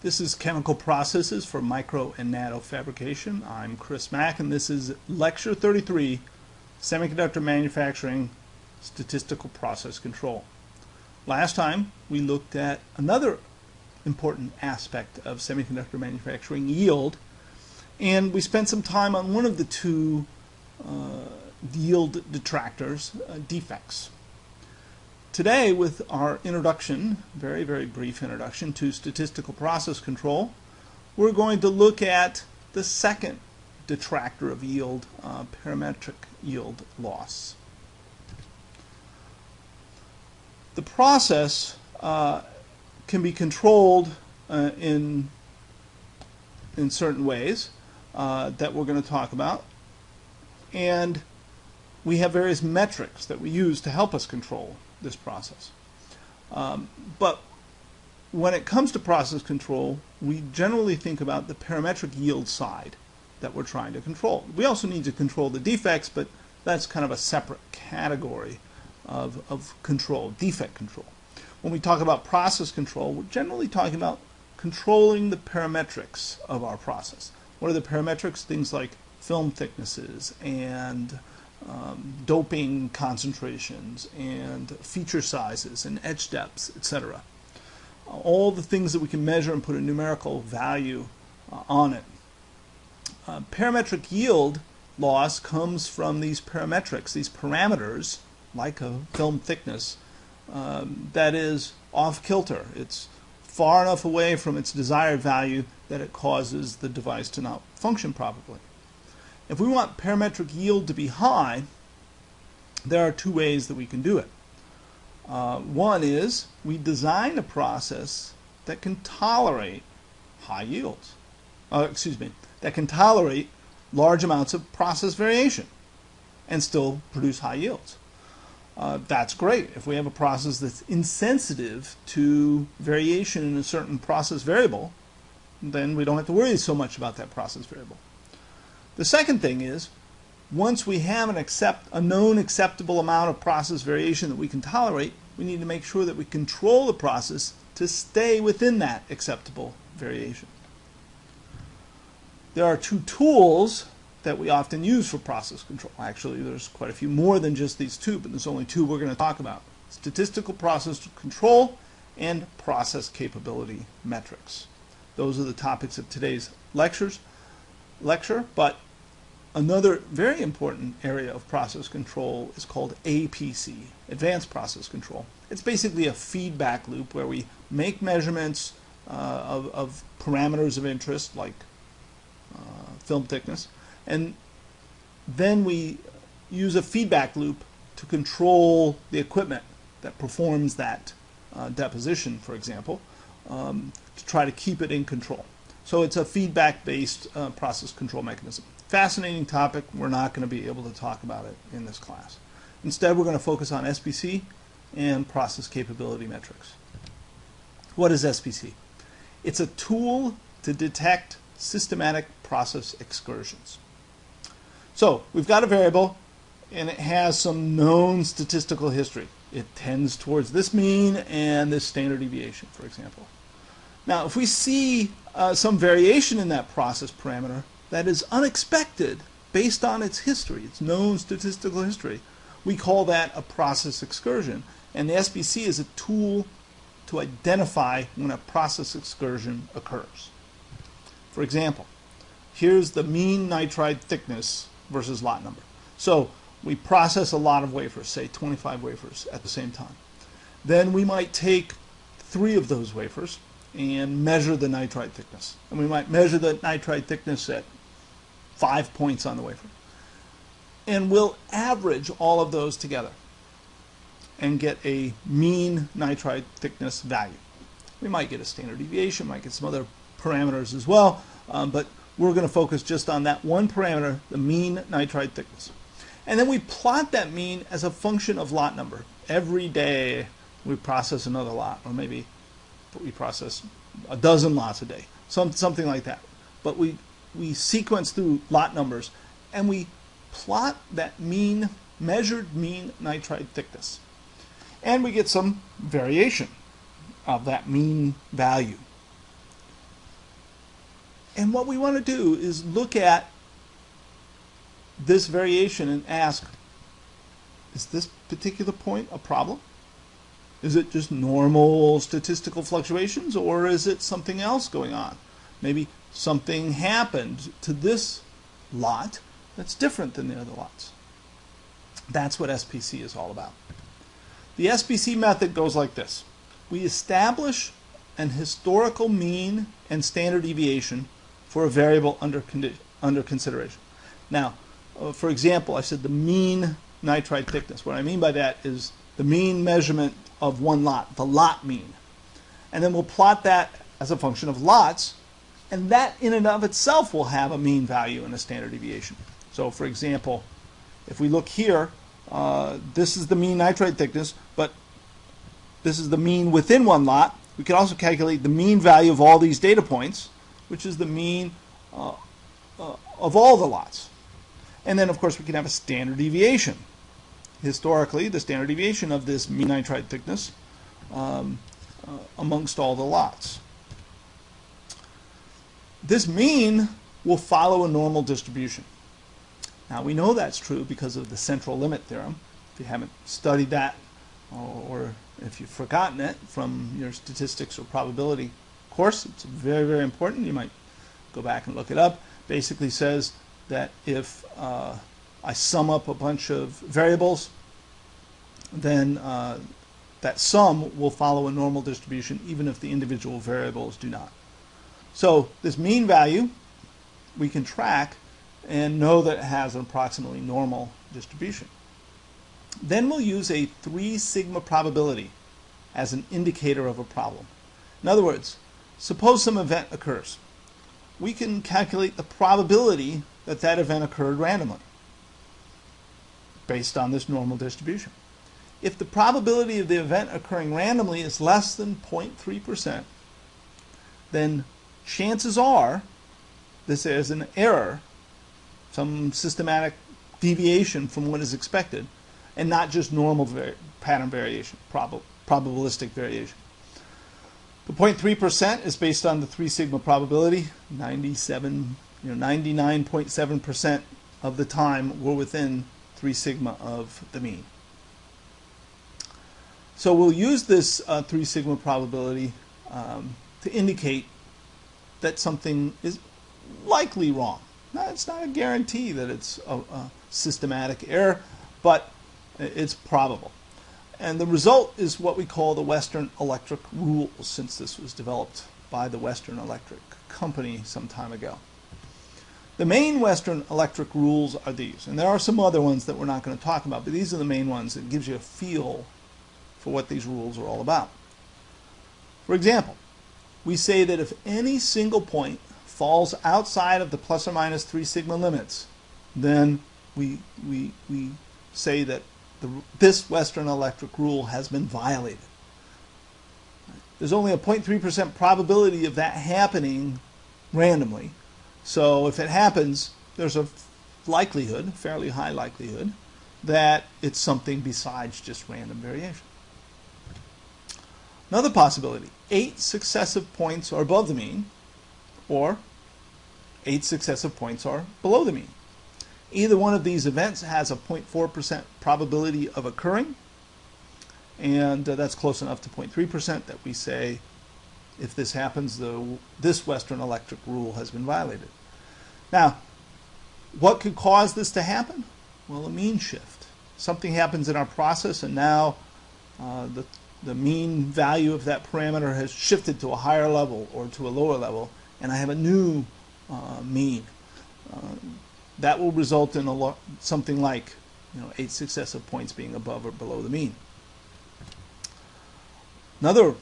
This is Chemical Processes for Micro and Nanofabrication. I'm Chris Mack, and this is Lecture 33, Semiconductor Manufacturing Statistical Process Control. Last time, we looked at another important aspect of semiconductor manufacturing, yield, and we spent some time on one of the two yield detractors, defects. Today, with our introduction, very brief introduction to statistical process control, we're going to look at the second detractor of yield, parametric yield loss. The process can be controlled in certain ways that we're going to talk about, and we have various metrics that we use to help us control this process. But when it comes to process control, we generally think about the parametric yield side that we're trying to control. We also need to control the defects, but that's kind of a separate category of control, defect control. When we talk about process control, we're generally talking about controlling the parametrics of our process. What are the parametrics? Things like film thicknesses and doping concentrations and feature sizes and etch depths, etc. All the things that we can measure and put a numerical value on it. Parametric yield loss comes from these parametrics, these parameters, like a film thickness, that is off kilter. It's far enough away from its desired value that it causes the device to not function properly. If we want parametric yield to be high, there are two ways that we can do it. One is we design a process that can tolerate high yields. That can tolerate large amounts of process variation and still produce high yields. That's great. If we have a process that's insensitive to variation in a certain process variable, then we don't have to worry so much about that process variable. The second thing is, once we have a known acceptable amount of process variation that we can tolerate, we need to make sure that we control the process to stay within that acceptable variation. There are two tools that we often use for process control. Actually, there's quite a few more than just these two, but there's only two we're going to talk about. Statistical process control and process capability metrics. Those are the topics of today's lecture, but another very important area of process control is called APC, Advanced Process Control. It's basically a feedback loop where we make measurements of parameters of interest like film thickness, and then we use a feedback loop to control the equipment that performs that deposition, for example, to try to keep it in control. So it's a feedback-based process control mechanism. Fascinating topic. We're not going to be able to talk about it in this class. Instead, we're going to focus on SPC and process capability metrics. What is SPC? It's a tool to detect systematic process excursions. So we've got a variable, and it has some known statistical history. It tends towards this mean and this standard deviation, for example. Now, if we see some variation in that process parameter that is unexpected based on its history, its known statistical history, we call that a process excursion. And the SPC is a tool to identify when a process excursion occurs. For example, here's the mean nitride thickness versus lot number. So we process a lot of wafers, say 25 wafers at the same time. Then we might take 3 of those wafers and measure the nitride thickness. And we might measure the nitride thickness at 5 points on the wafer. And we'll average all of those together and get a mean nitride thickness value. We might get a standard deviation, might get some other parameters as well, but we're going to focus just on that one parameter, the mean nitride thickness. And then we plot that mean as a function of lot number. Every day we process another lot, or maybe we process a dozen lots a day, something like that. But we sequence through lot numbers, and we plot that measured mean nitride thickness. And we get some variation of that mean value. And what we want to do is look at this variation and ask, is this particular point a problem? Is it just normal statistical fluctuations, or is it something else going on? Maybe something happened to this lot that's different than the other lots. That's what SPC is all about. The SPC method goes like this. We establish an historical mean and standard deviation for a variable under consideration. Now, for example, I said the mean nitride thickness. What I mean by that is the mean measurement of one lot, the lot mean. And then we'll plot that as a function of lots, and that in and of itself will have a mean value and a standard deviation. So for example, if we look here, this is the mean nitride thickness, but this is the mean within one lot. We can also calculate the mean value of all these data points, which is the mean of all the lots. And then of course we can have a standard deviation. Historically, the standard deviation of this mean nitride thickness amongst all the lots. This mean will follow a normal distribution. Now we know that's true because of the central limit theorem. If you haven't studied that, or if you've forgotten it from your statistics or probability course, it's very, very important. You might go back and look it up. Basically says that if I sum up a bunch of variables, then that sum will follow a normal distribution even if the individual variables do not. So this mean value we can track and know that it has an approximately normal distribution. Then we'll use a 3 sigma probability as an indicator of a problem. In other words, suppose some event occurs. We can calculate the probability that that event occurred randomly based on this normal distribution. If the probability of the event occurring randomly is less than 0.3%, then chances are this is an error, some systematic deviation from what is expected, and not just normal pattern variation, probabilistic variation. The 0.3% is based on the 3 sigma probability. 99.7% of the time we're within 3 sigma of the mean. So we'll use this 3 sigma probability to indicate that something is likely wrong. Now, it's not a guarantee that it's a systematic error, but it's probable. And the result is what we call the Western Electric rules, since this was developed by the Western Electric Company some time ago. The main Western Electric rules are these, and there are some other ones that we're not going to talk about, but these are the main ones that gives you a feel for what these rules are all about. For example, we say that if any single point falls outside of the plus or minus 3 sigma limits, then we say that this Western Electric rule has been violated. There's only a 0.3% probability of that happening randomly. So if it happens, there's a likelihood, fairly high likelihood, that it's something besides just random variation. Another possibility, 8 successive points are above the mean, or 8 successive points are below the mean. Either one of these events has a 0.4% probability of occurring, and that's close enough to 0.3% that we say if this happens, this Western Electric rule has been violated. Now, what could cause this to happen? Well, a mean shift. Something happens in our process, and now the mean value of that parameter has shifted to a higher level or to a lower level, and I have a new mean. That will result in something like 8 successive points being above or below the mean. Another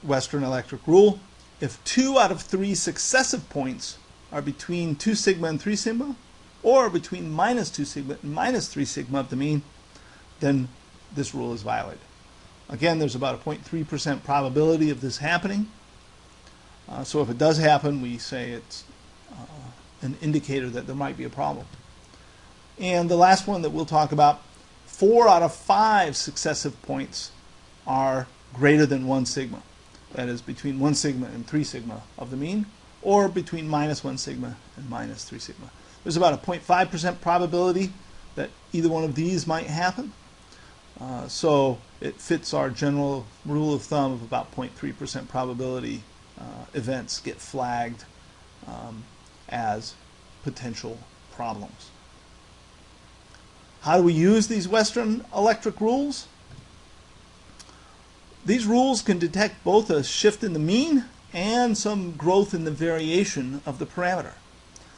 Western Electric rule, if 2 out of 3 successive points are between 2 sigma and 3 sigma, or between minus 2 sigma and minus 3 sigma of the mean, then this rule is violated. Again, there's about a 0.3% probability of this happening. So if it does happen, we say it's an indicator that there might be a problem. And the last one that we'll talk about, 4 out of 5 successive points are greater than 1 sigma. That is between 1 sigma and 3 sigma of the mean, or between -1 sigma and -3 sigma. There's about a 0.5% probability that either one of these might happen. So it fits our general rule of thumb of about 0.3% probability events get flagged as potential problems. How do we use these Western electric rules? These rules can detect both a shift in the mean and some growth in the variation of the parameter.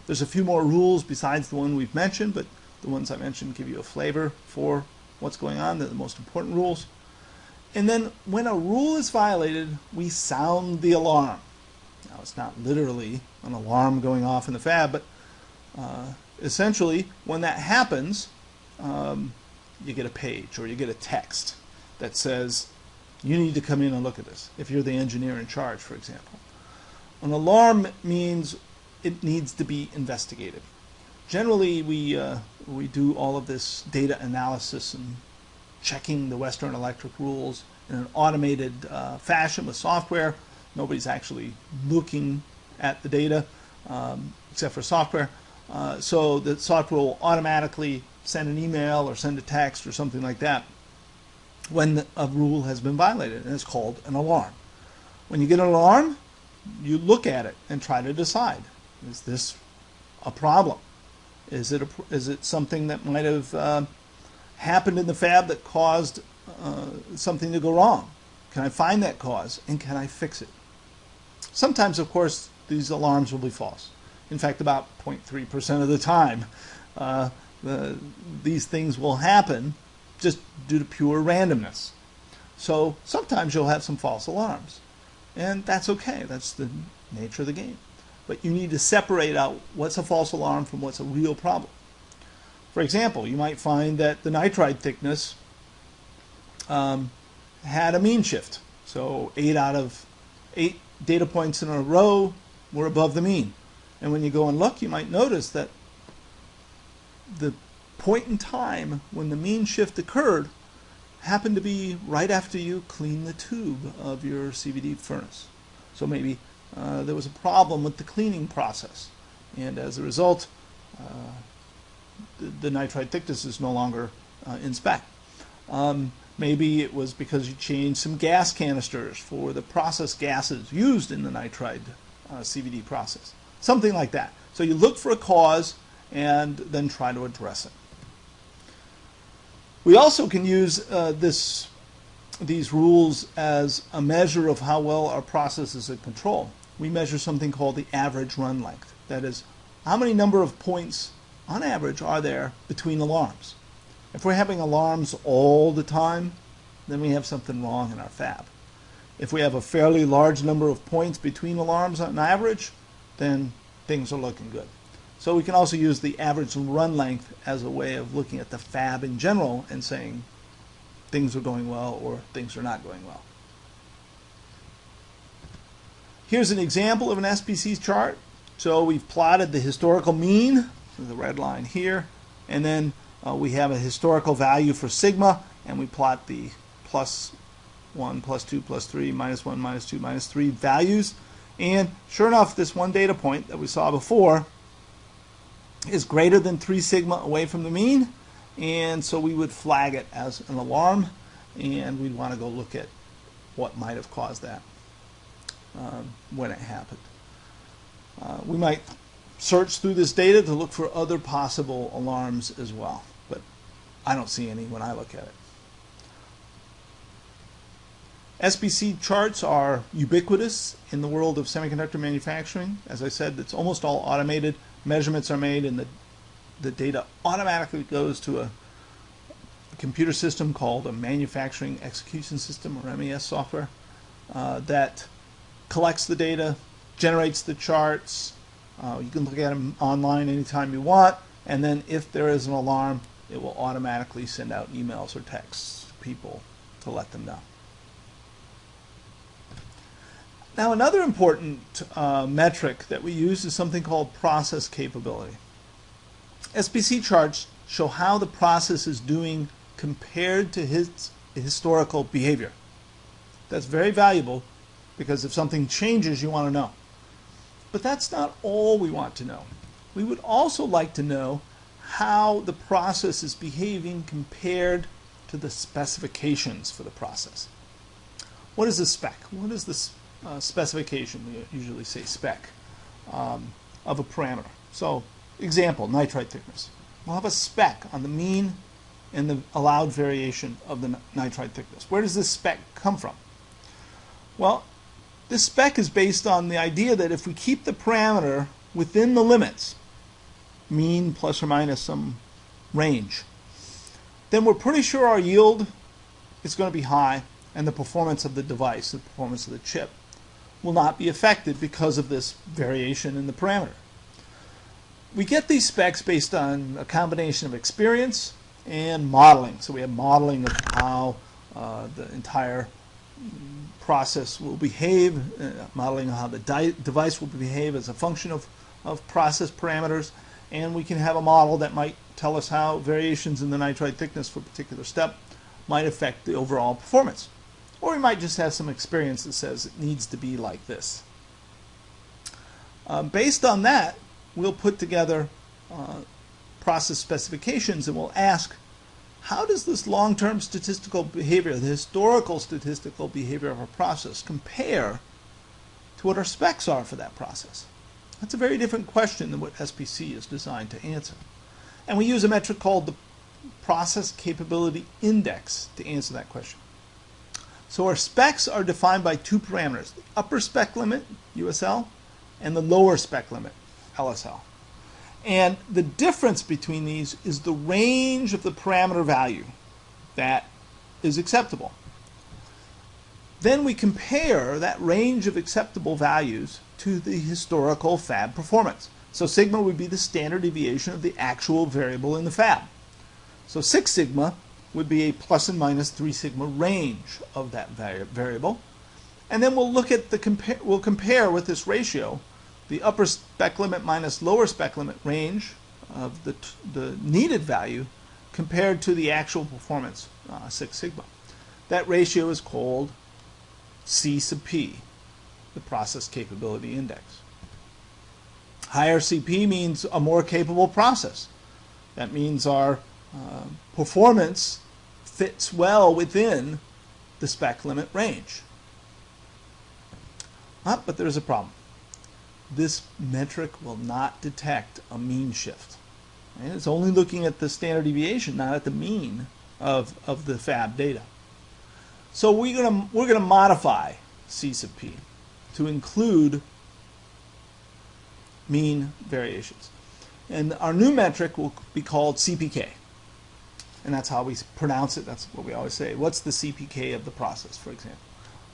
There's a few more rules besides the one we've mentioned, but the ones I mentioned give you a flavor for what's going on. They're the most important rules. And then when a rule is violated, we sound the alarm. Now, it's not literally an alarm going off in the fab, but essentially when that happens, you get a page or you get a text that says, you need to come in and look at this, if you're the engineer in charge, for example. An alarm means it needs to be investigated. Generally, we do all of this data analysis and checking the Western electric rules in an automated fashion with software. Nobody's actually looking at the data except for software. So the software will automatically send an email or send a text or something like that when a rule has been violated, and it's called an alarm. When you get an alarm, you look at it and try to decide, is this a problem? Is it something that might have happened in the fab that caused something to go wrong? Can I find that cause and can I fix it? Sometimes, of course, these alarms will be false. In fact, about 0.3% of the time, these things will happen just due to pure randomness. So sometimes you'll have some false alarms, and that's okay. That's the nature of the game. But you need to separate out what's a false alarm from what's a real problem. For example, you might find that the nitride thickness had a mean shift. So 8 out of 8 data points in a row were above the mean. And when you go and look, you might notice that the point in time when the mean shift occurred happened to be right after you clean the tube of your CVD furnace. So maybe there was a problem with the cleaning process, and as a result, the nitride thickness is no longer in spec. Maybe it was because you changed some gas canisters for the process gases used in the nitride CVD process. Something like that. So you look for a cause and then try to address it. We also can use these rules as a measure of how well our process is in control. We measure something called the average run length. That is, how many number of points on average are there between alarms? If we're having alarms all the time, then we have something wrong in our fab. If we have a fairly large number of points between alarms on average, then things are looking good. So we can also use the average run length as a way of looking at the fab in general and saying things are going well or things are not going well. Here's an example of an SPC chart. So we've plotted the historical mean, the red line here, and then we have a historical value for sigma, and we plot the +1, +2, +3, -1, -2, -3 values. And sure enough, this one data point that we saw before is greater than 3 sigma away from the mean, and so we would flag it as an alarm, and we'd want to go look at what might have caused that when it happened. We might search through this data to look for other possible alarms as well, but I don't see any when I look at it. SPC charts are ubiquitous in the world of semiconductor manufacturing. As I said, it's almost all automated. Measurements are made and the data automatically goes to a computer system called a manufacturing execution system, or MES software, that collects the data, generates the charts. You can look at them online anytime you want, and then if there is an alarm, it will automatically send out emails or texts to people to let them know. Now, another important metric that we use is something called process capability. SPC charts show how the process is doing compared to its historical behavior. That's very valuable because if something changes, you want to know. But that's not all we want to know. We would also like to know how the process is behaving compared to the specifications for the process. What is the spec? What is the specification? We usually say spec of a parameter. So, example, nitride thickness. We'll have a spec on the mean and the allowed variation of the nitride thickness. Where does this spec come from? Well, this spec is based on the idea that if we keep the parameter within the limits, mean plus or minus some range, then we're pretty sure our yield is going to be high and the performance of the device, the performance of the chip, will not be affected because of this variation in the parameter. We get these specs based on a combination of experience and modeling. So we have modeling of how the entire process will behave, modeling of how the device will behave as a function of process parameters, and we can have a model that might tell us how variations in the nitride thickness for a particular step might affect the overall performance. Or we might just have some experience that says it needs to be like this. Based on that, we'll put together process specifications and we'll ask, how does this long-term statistical behavior, the historical statistical behavior of our process, compare to what our specs are for that process? That's a very different question than what SPC is designed to answer. And we use a metric called the Process Capability Index to answer that question. So our specs are defined by two parameters, the upper spec limit, USL, and the lower spec limit, LSL. And the difference between these is the range of the parameter value that is acceptable. Then we compare that range of acceptable values to the historical fab performance. So sigma would be the standard deviation of the actual variable in the fab. So 6 sigma would be a plus and minus 3 sigma range of that variable. And then we'll look at we'll compare with this ratio the upper spec limit minus lower spec limit range of the needed value compared to the actual performance, 6 sigma. That ratio is called C sub P, the Process Capability Index. Higher CP means a more capable process. That means our performance fits well within the spec limit range. But there's a problem. This metric will not detect a mean shift. And it's only looking at the standard deviation, not at the mean of the fab data. So we're gonna modify C sub P to include mean variations. And our new metric will be called CPK. And that's how we pronounce it. That's what we always say. What's the CPK of the process, for example?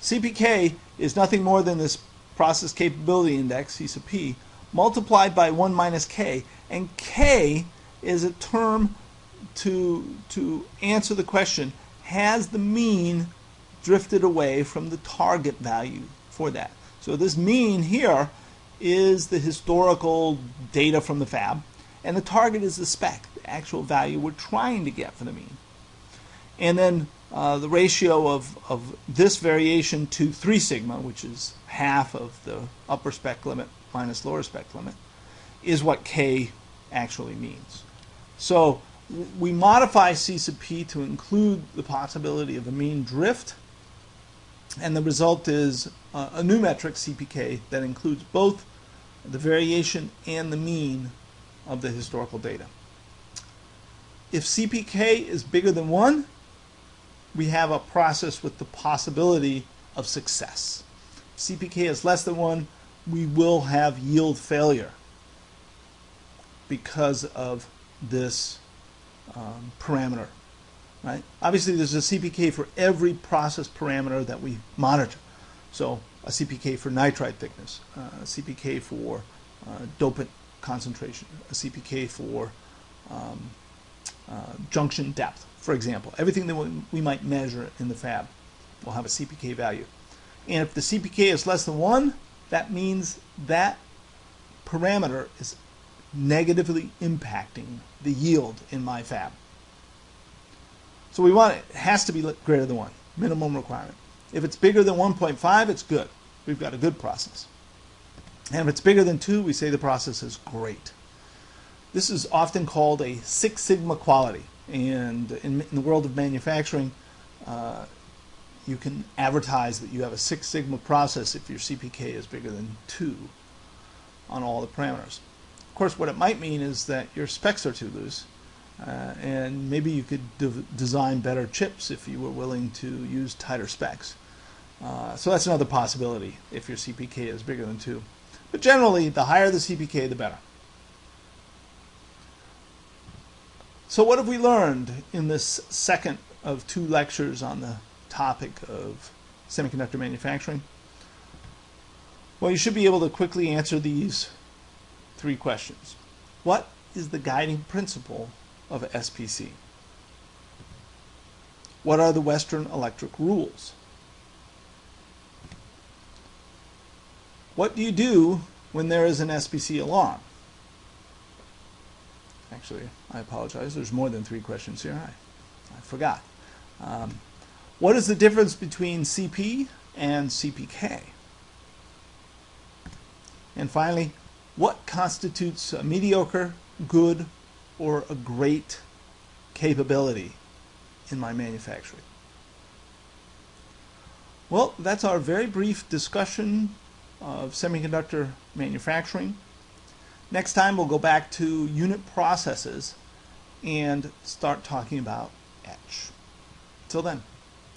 CPK is nothing more than this Process Capability Index, C sub P, multiplied by 1 minus K. And K is a term to answer the question, has the mean drifted away from the target value for that? So this mean here is the historical data from the fab, and the target is the spec, the actual value we're trying to get for the mean. And then the ratio of this variation to 3 sigma, which is half of the upper spec limit minus lower spec limit, is what K actually means. So we modify C sub P to include the possibility of a mean drift, and the result is a new metric, CPK, that includes both the variation and the mean of the historical data. If CPK is bigger than 1, we have a process with the possibility of success. If CPK is less than 1, we will have yield failure because of this parameter. Right? Obviously, there's a CPK for every process parameter that we monitor. So a CPK for nitride thickness, a CPK for dopant concentration, a CPK for junction depth, for example. Everything that we might measure in the fab will have a CPK value. And if the CPK is less than 1, that means that parameter is negatively impacting the yield in my fab. So we want it has to be greater than 1, minimum requirement. If it's bigger than 1.5, it's good. We've got a good process. And if it's bigger than 2, we say the process is great. This is often called a Six Sigma quality. And in the world of manufacturing, you can advertise that you have a Six Sigma process if your CPK is bigger than 2 on all the parameters. Of course, what it might mean is that your specs are too loose, and maybe you could design better chips if you were willing to use tighter specs. So that's another possibility if your CPK is bigger than 2. But generally, the higher the CPK, the better. So what have we learned in this second of 2 lectures on the topic of semiconductor manufacturing? Well, you should be able to quickly answer these 3 questions. What is the guiding principle of SPC? What are the Western electric rules? What do you do when there is an SPC alarm? Actually, I apologize. There's more than 3 questions here. I forgot. What is the difference between CP and CPK? And finally, what constitutes a mediocre, good, or a great capability in my manufacturing? Well, that's our very brief discussion of semiconductor manufacturing. Next time we'll go back to unit processes and start talking about etch. Till then.